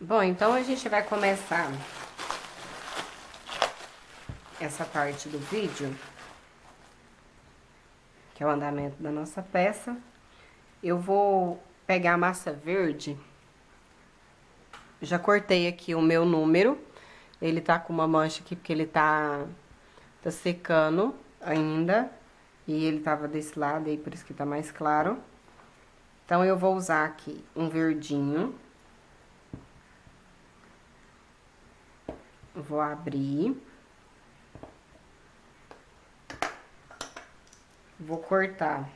Bom, então a gente vai começar essa parte do vídeo, que é o andamento da nossa peça. Eu vou pegar a massa verde. Já cortei aqui o meu número. Ele tá com uma mancha aqui porque ele tá secando ainda. E ele tava desse lado aí, por isso que tá mais claro. Então, eu vou usar aqui um verdinho. Vou abrir. Vou cortar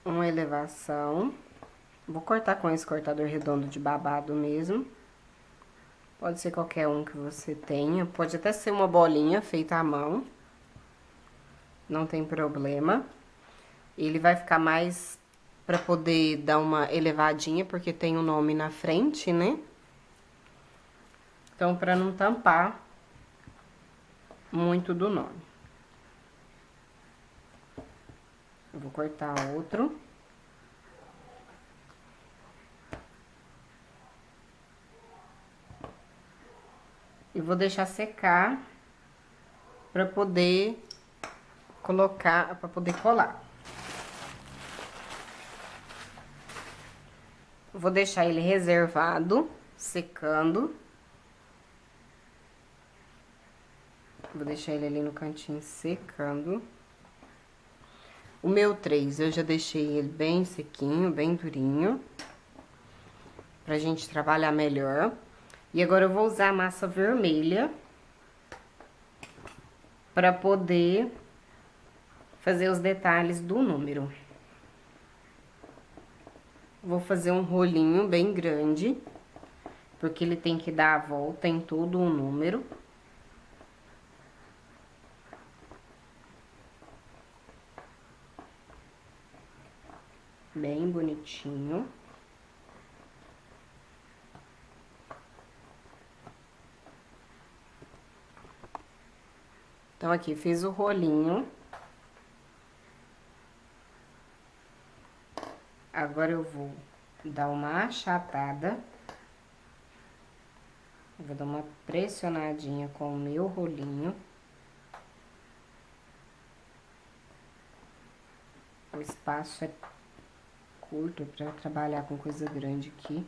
uma elevação. Vou cortar com esse cortador redondo de babado mesmo. Pode ser qualquer um que você tenha. Pode até ser uma bolinha feita à mão. Não tem problema. Ele vai ficar mais pra poder dar uma elevadinha, porque tem o nome na frente, né? Então, pra não tampar muito do nome. Eu vou cortar outro. E vou deixar secar pra poder colocar, pra poder colar. Vou deixar ele reservado, secando. Vou deixar ele ali no cantinho secando. O meu 3, eu já deixei ele bem sequinho, bem durinho. Pra gente trabalhar melhor. E agora eu vou usar a massa vermelha pra poder fazer os detalhes do número. Vou fazer um rolinho bem grande, porque ele tem que dar a volta em todo o número. Bem bonitinho. Então, aqui, fiz o rolinho. Agora, eu vou dar uma achatada. Vou dar uma pressionadinha com o meu rolinho. O espaço é curto pra trabalhar com coisa grande aqui.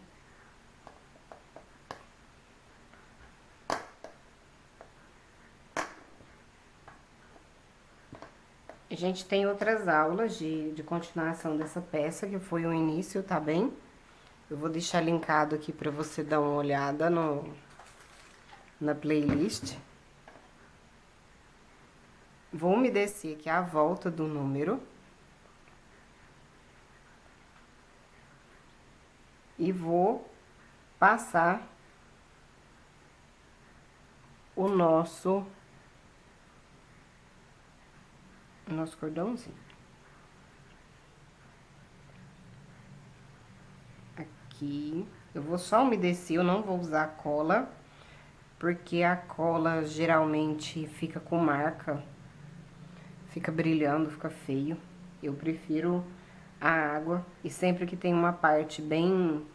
A gente tem outras aulas de continuação dessa peça, que foi o início, tá bem? Eu vou deixar linkado aqui pra você dar uma olhada na playlist. Vou umedecer aqui a volta do número. E vou passar o nosso cordãozinho. Aqui. Eu vou só umedecer, eu não vou usar cola, porque a cola geralmente fica com marca, fica brilhando, fica feio. Eu prefiro a água, e sempre que tem uma parte bem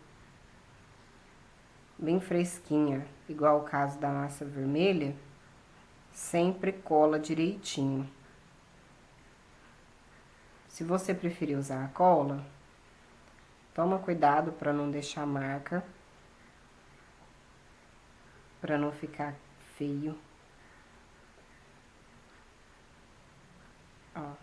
fresquinha, igual o caso da massa vermelha, sempre cola direitinho. Se você preferir usar a cola, toma cuidado para não deixar marca, para não ficar feio. Ó.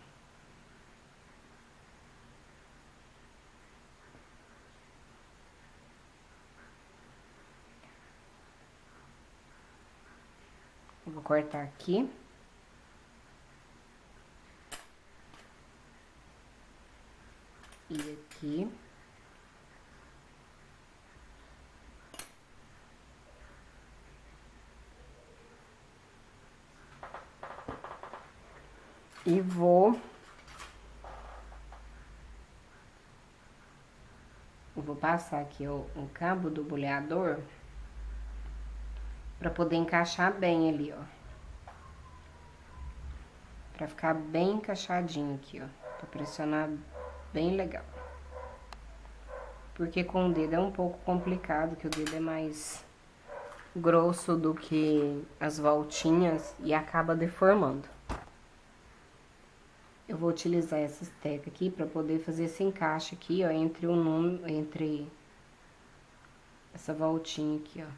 Eu vou cortar aqui. E aqui. E vou passar aqui o cabo do boleador pra poder encaixar bem ali, ó. Pra ficar bem encaixadinho aqui, ó. Pra pressionar bem legal. porque com o dedo é um pouco complicado, que o dedo é mais grosso do que as voltinhas e acaba deformando. Eu vou utilizar essa esteca aqui para poder fazer esse encaixe aqui, ó, entre o número, entre essa voltinha aqui, ó,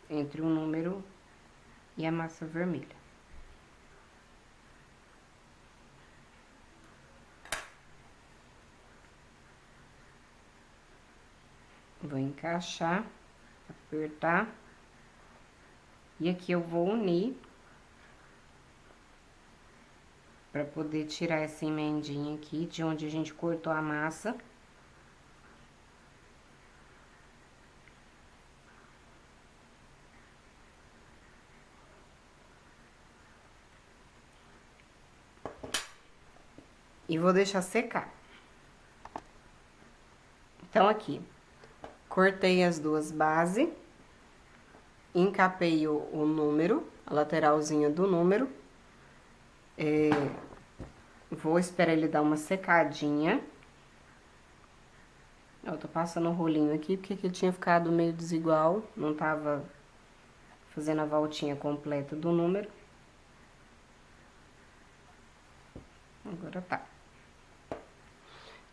entre o número e a massa vermelha. Vou encaixar, apertar. E aqui eu vou unir para poder tirar essa emendinha aqui de onde a gente cortou a massa. E vou deixar secar. Então, aqui, cortei as duas bases, encapei o número, a lateralzinha do número. Vou esperar ele dar uma secadinha. Eu tô passando o rolinho aqui, porque ele tinha ficado meio desigual, não tava fazendo a voltinha completa do número. Agora tá.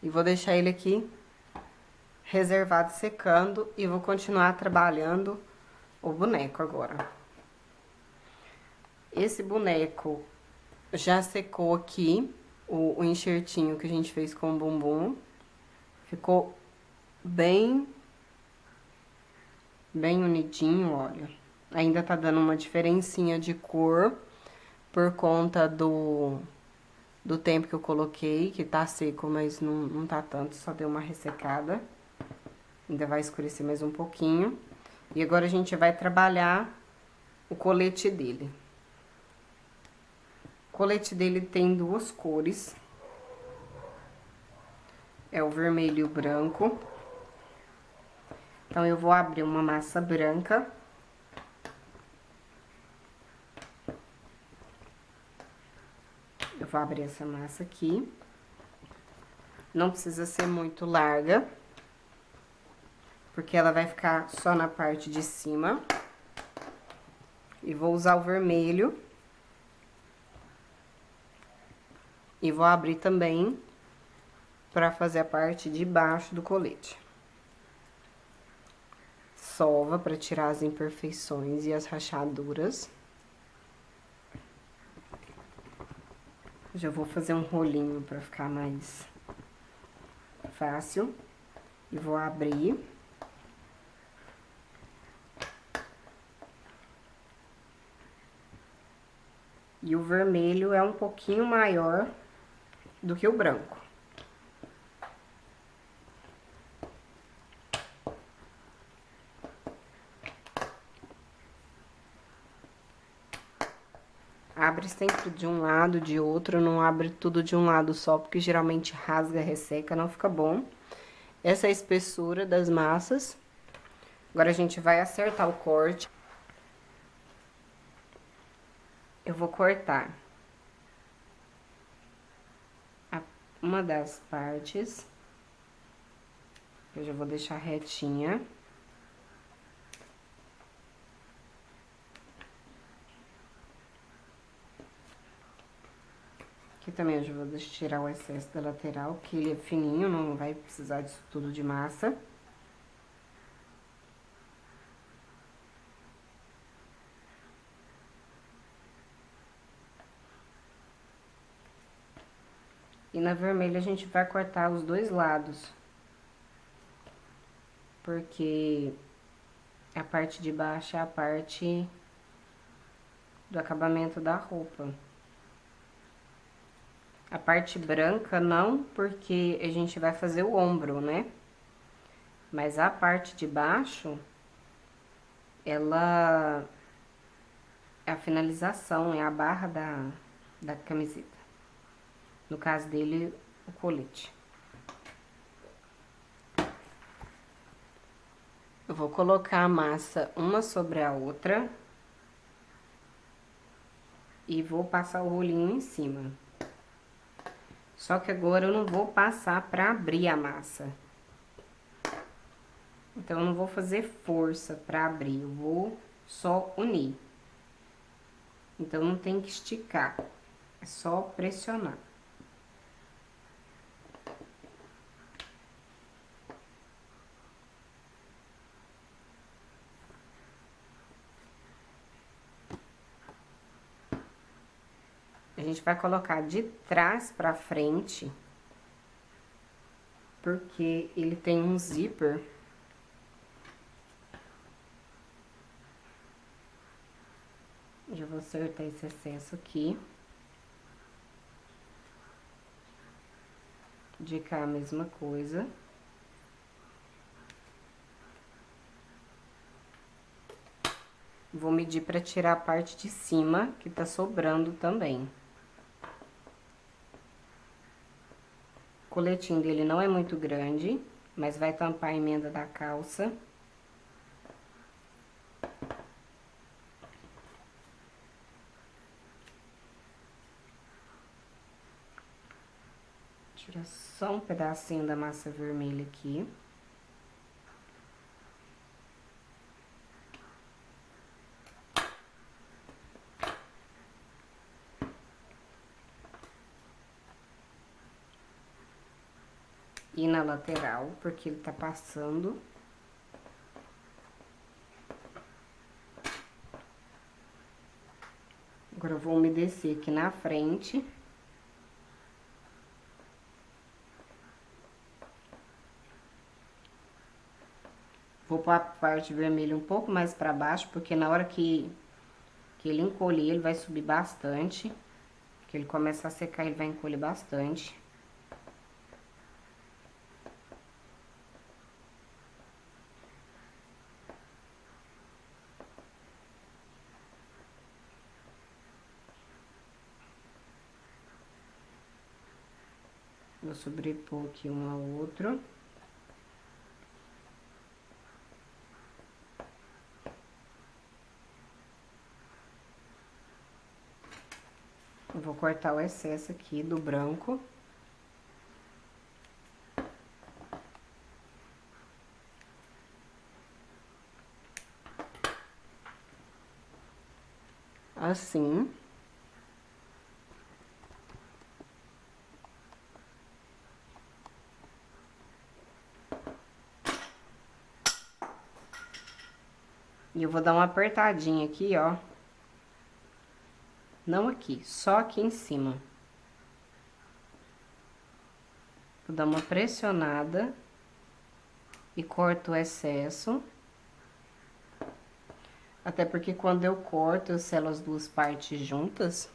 E vou deixar ele aqui reservado secando e vou continuar trabalhando o boneco agora. Esse boneco já secou aqui, o enxertinho que a gente fez com o bumbum. Ficou bem unidinho, olha. Ainda tá dando uma diferencinha de cor por conta do tempo que eu coloquei, que tá seco, mas não tá tanto, só deu uma ressecada. Ainda vai escurecer mais um pouquinho. E agora a gente vai trabalhar o colete dele. O colete dele tem duas cores. É o vermelho e o branco. Então, eu vou abrir uma massa branca. Eu vou abrir essa massa aqui. Não precisa ser muito larga, porque ela vai ficar só na parte de cima. E vou usar o vermelho. E vou abrir também para fazer a parte de baixo do colete. Sova para tirar as imperfeições e as rachaduras. Já vou fazer um rolinho para ficar mais fácil. E vou abrir. E o vermelho é um pouquinho maior do que o branco. Abre sempre de um lado, de outro, não abre tudo de um lado só, porque geralmente rasga, resseca, não fica bom. Essa é a espessura das massas. Agora a gente vai acertar o corte. Eu vou cortar uma das partes. Eu já vou deixar retinha. Aqui também eu já vou tirar o excesso da lateral, que ele é fininho, não vai precisar disso tudo de massa. E na vermelha a gente vai cortar os dois lados. Porque a parte de baixo é a parte do acabamento da roupa. A parte branca não, porque a gente vai fazer o ombro, né? Mas a parte de baixo, ela é a finalização, é a barra da camiseta. No caso dele, o colete. Eu vou colocar a massa uma sobre a outra. E vou passar o rolinho em cima. Só que agora eu não vou passar pra abrir a massa. Então, eu não vou fazer força pra abrir, eu vou só unir. Então, não tem que esticar, é só pressionar. A gente vai colocar de trás pra frente, porque ele tem um zíper. Já vou acertar esse excesso aqui. De cá a mesma coisa. Vou medir pra tirar a parte de cima, que tá sobrando também. O coletinho dele não é muito grande, mas vai tampar a emenda da calça. Tira só um pedacinho da massa vermelha aqui. E na lateral, porque ele tá passando. Agora eu vou umedecer aqui na frente. Vou pôr a parte vermelha um pouco mais pra baixo, porque na hora que ele encolher, ele vai subir bastante. Que ele começa a secar, ele vai encolher bastante. Vou sobrepor aqui um ao outro. Eu vou cortar o excesso aqui do branco. Assim. E eu vou dar uma apertadinha aqui, ó. Não aqui, só aqui em cima. Vou dar uma pressionada e corto o excesso. Até porque quando eu corto, eu selo as duas partes juntas.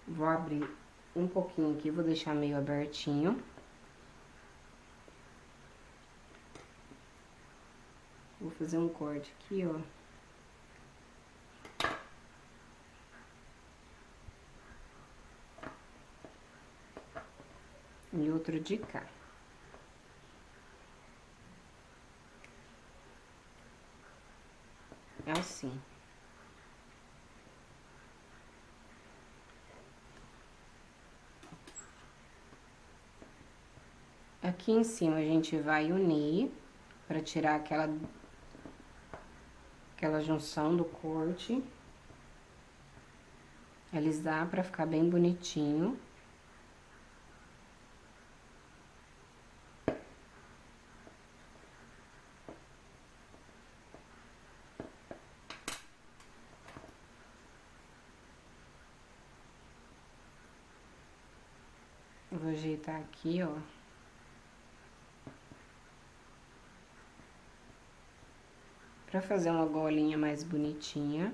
Vou abrir um pouquinho aqui, vou deixar meio abertinho. Vou fazer um corte aqui, ó. E outro de cá. Assim. Aqui em cima a gente vai unir pra tirar aquela junção do corte. Alisar pra ficar bem bonitinho. Vou ajeitar aqui, ó. Pra fazer uma golinha mais bonitinha.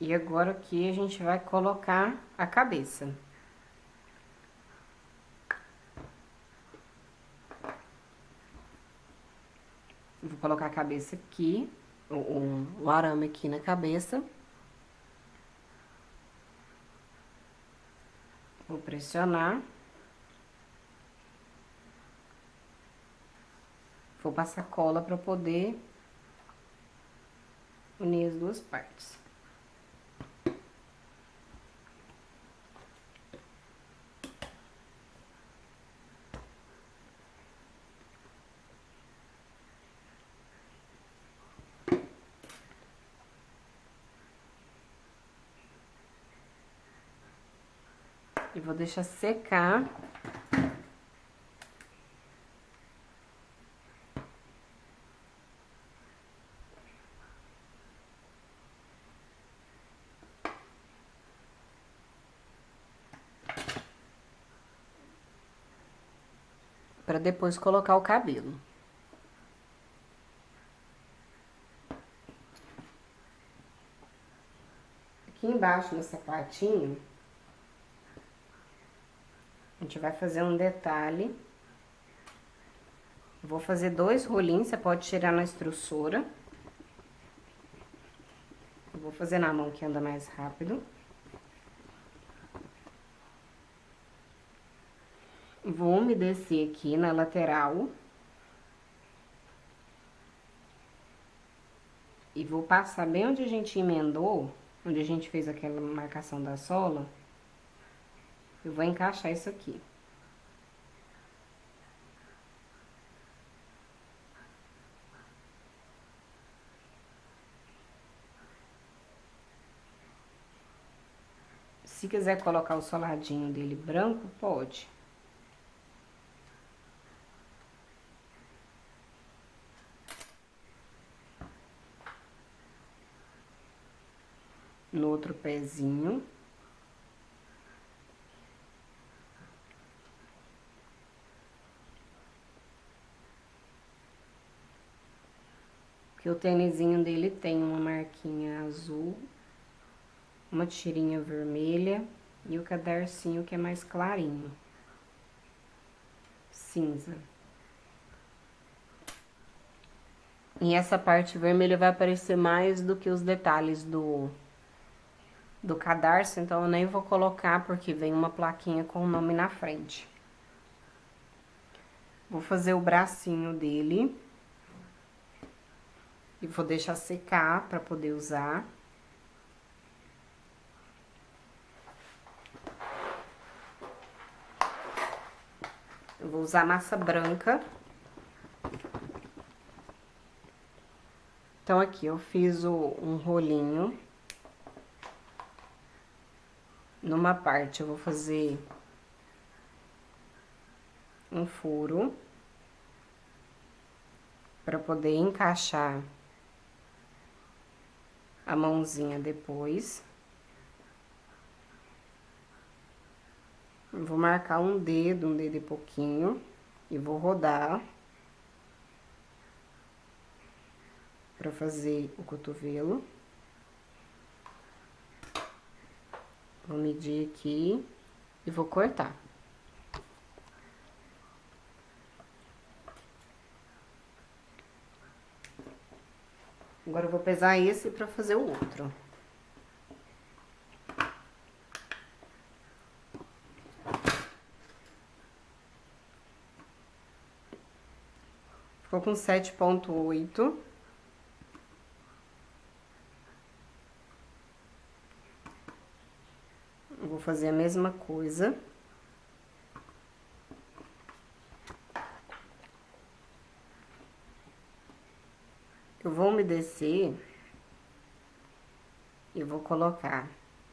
E agora aqui a gente vai colocar a cabeça. Vou colocar a cabeça aqui, o arame aqui na cabeça. Vou pressionar. vou passar cola pra poder unir as duas partes. E vou deixar secar. Pra depois colocar o cabelo. Aqui embaixo no sapatinho, a gente vai fazer um detalhe. Vou fazer 2 rolinhos, você pode tirar na estruçura. Eu vou fazer na mão que anda mais rápido. Vou umedecer aqui na lateral. E vou passar bem onde a gente emendou, onde a gente fez aquela marcação da sola. Eu vou encaixar isso aqui. Se quiser colocar o soladinho dele branco, pode. No outro pezinho. Porque o tênisinho dele tem uma marquinha azul, uma tirinha vermelha e o cadarcinho que é mais clarinho, cinza. E essa parte vermelha vai aparecer mais do que os detalhes do cadarço, então eu nem vou colocar porque vem uma plaquinha com o nome na frente. Vou fazer o bracinho dele. E vou deixar secar pra poder usar. Eu vou usar massa branca. Então, aqui eu fiz um rolinho. Numa parte eu vou fazer um furo. Pra poder encaixar a mãozinha depois. Vou marcar um dedo e pouquinho. E vou rodar. Pra fazer o cotovelo. Vou medir aqui e vou cortar. Agora eu vou pesar esse pra fazer o outro. Ficou com 7,8. Eu vou fazer a mesma coisa. Eu vou umedecer e vou colocar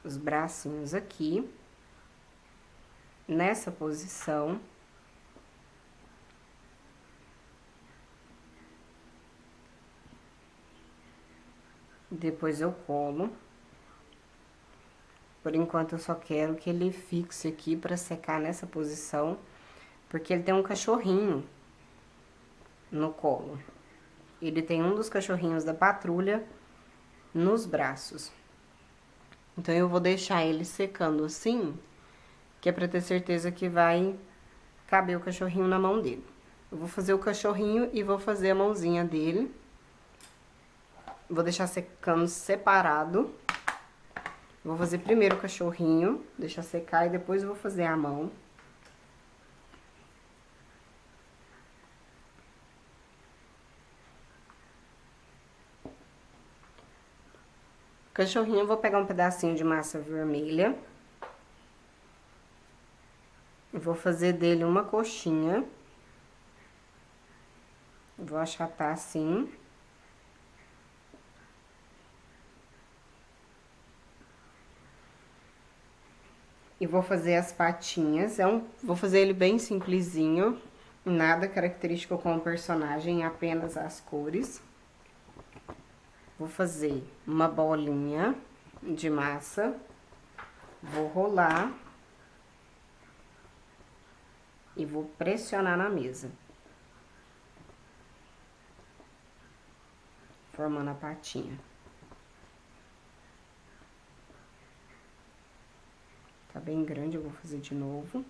os bracinhos aqui, nessa posição. Depois eu colo. Por enquanto eu só quero que ele fixe aqui pra secar nessa posição, porque ele tem um cachorrinho no colo. Ele tem um dos cachorrinhos da patrulha nos braços. Então, eu vou deixar ele secando assim, que é pra ter certeza que vai caber o cachorrinho na mão dele. Eu vou fazer o cachorrinho e vou fazer a mãozinha dele. Vou deixar secando separado. Vou fazer primeiro o cachorrinho, deixar secar e depois eu vou fazer a mão. Cachorrinho, eu vou pegar um pedacinho de massa vermelha. Eu vou fazer dele uma coxinha. Vou achatar assim. E vou fazer as patinhas. Vou fazer ele bem simplesinho. Nada característico com o personagem, apenas as cores. Vou fazer uma bolinha de massa. Vou rolar. E vou pressionar na mesa. Formando a patinha. Tá bem grande, eu vou fazer de novo.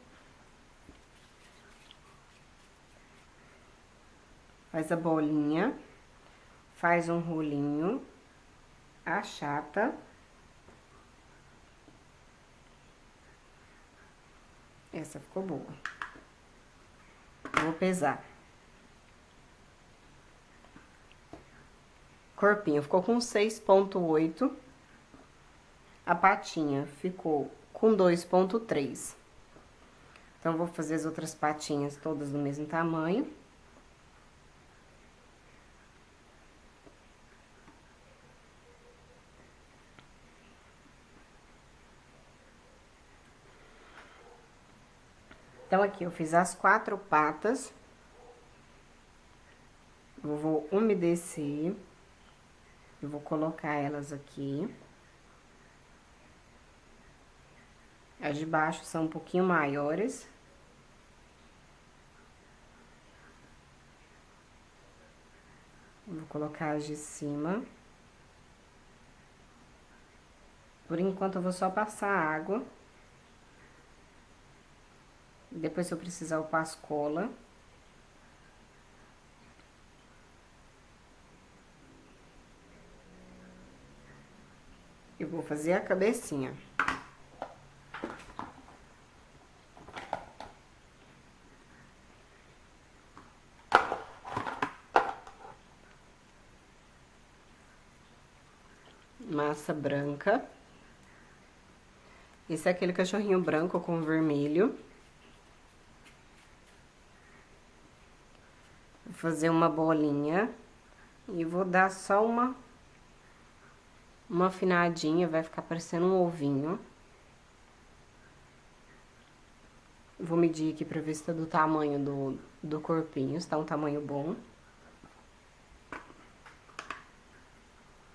Faz a bolinha, faz um rolinho, achata. Essa ficou boa. Vou pesar. Corpinho ficou com 6,8. A patinha ficou com 2,3. Então, vou fazer as outras patinhas todas do mesmo tamanho. Então, aqui eu fiz as 4 patas. Eu vou umedecer. Eu vou colocar elas aqui. As de baixo são um pouquinho maiores. Vou colocar as de cima. Por enquanto, eu vou só passar água. Depois, se eu precisar, eu passo cola. Eu vou fazer a cabecinha. Massa branca. Esse é aquele cachorrinho branco com vermelho. Vou fazer uma bolinha e vou dar só uma afinadinha, vai ficar parecendo um ovinho. Vou medir aqui pra ver se tá do tamanho do corpinho, se tá um tamanho bom.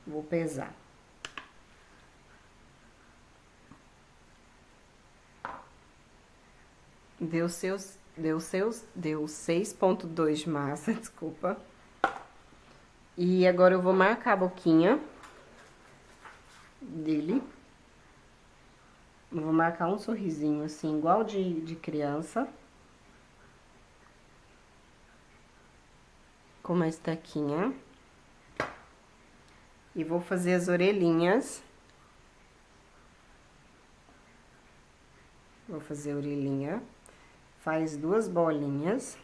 Vou pesar. Deu 6,2 de massa, desculpa. E agora eu vou marcar a boquinha dele. Eu vou marcar um sorrisinho assim, igual de criança. Com uma estaquinha. E vou fazer as orelhinhas. Vou fazer a orelhinha. Faz 2 bolinhas.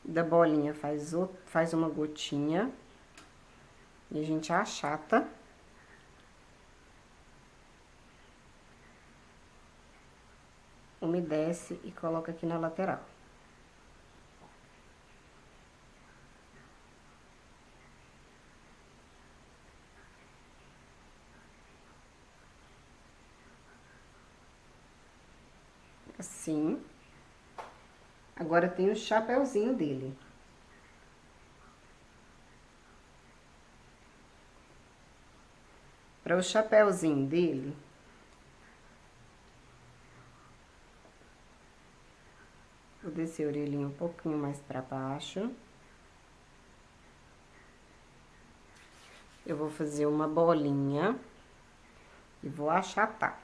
Da bolinha faz uma gotinha. E a gente achata. Umedece e coloca aqui na lateral. Assim. Agora tem o chapéuzinho dele. Para o chapéuzinho dele, vou descer a orelhinha um pouquinho mais para baixo. Eu vou fazer uma bolinha e vou achatar.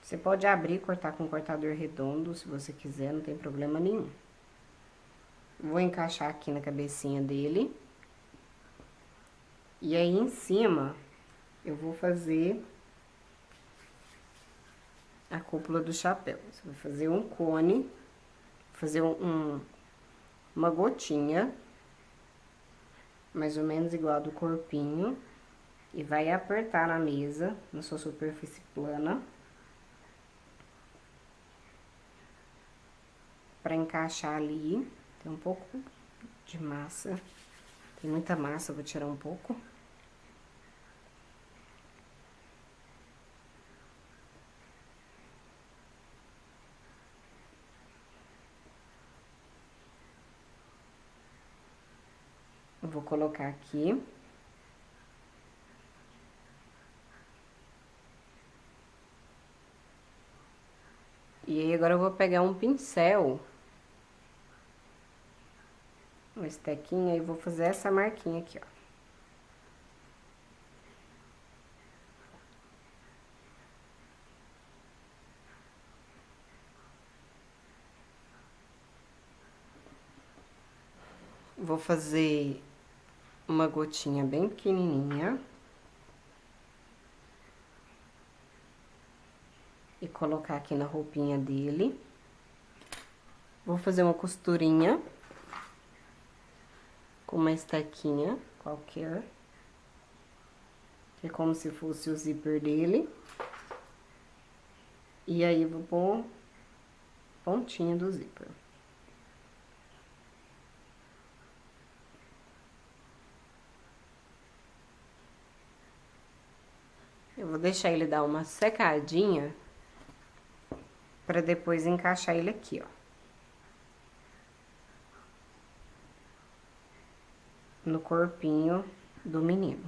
Você pode abrir e cortar com um cortador redondo, se você quiser, não tem problema nenhum. Vou encaixar aqui na cabecinha dele. E aí, em cima, eu vou fazer a cúpula do chapéu. Você vai fazer um cone, fazer uma gotinha, mais ou menos igual a do corpinho, e vai apertar na mesa, na sua superfície plana, pra encaixar ali. Tem um pouco de massa, tem muita massa, vou tirar um pouco. Eu vou colocar aqui. E aí, agora eu vou pegar um pincel, uma estequinha, e vou fazer essa marquinha aqui, ó. Vou fazer uma gotinha bem pequenininha. E colocar aqui na roupinha dele. Vou fazer uma costurinha com uma estequinha qualquer, que é como se fosse o zíper dele. E aí, vou pôr pontinha do zíper. Eu vou deixar ele dar uma secadinha pra depois encaixar ele aqui, ó. No corpinho do menino.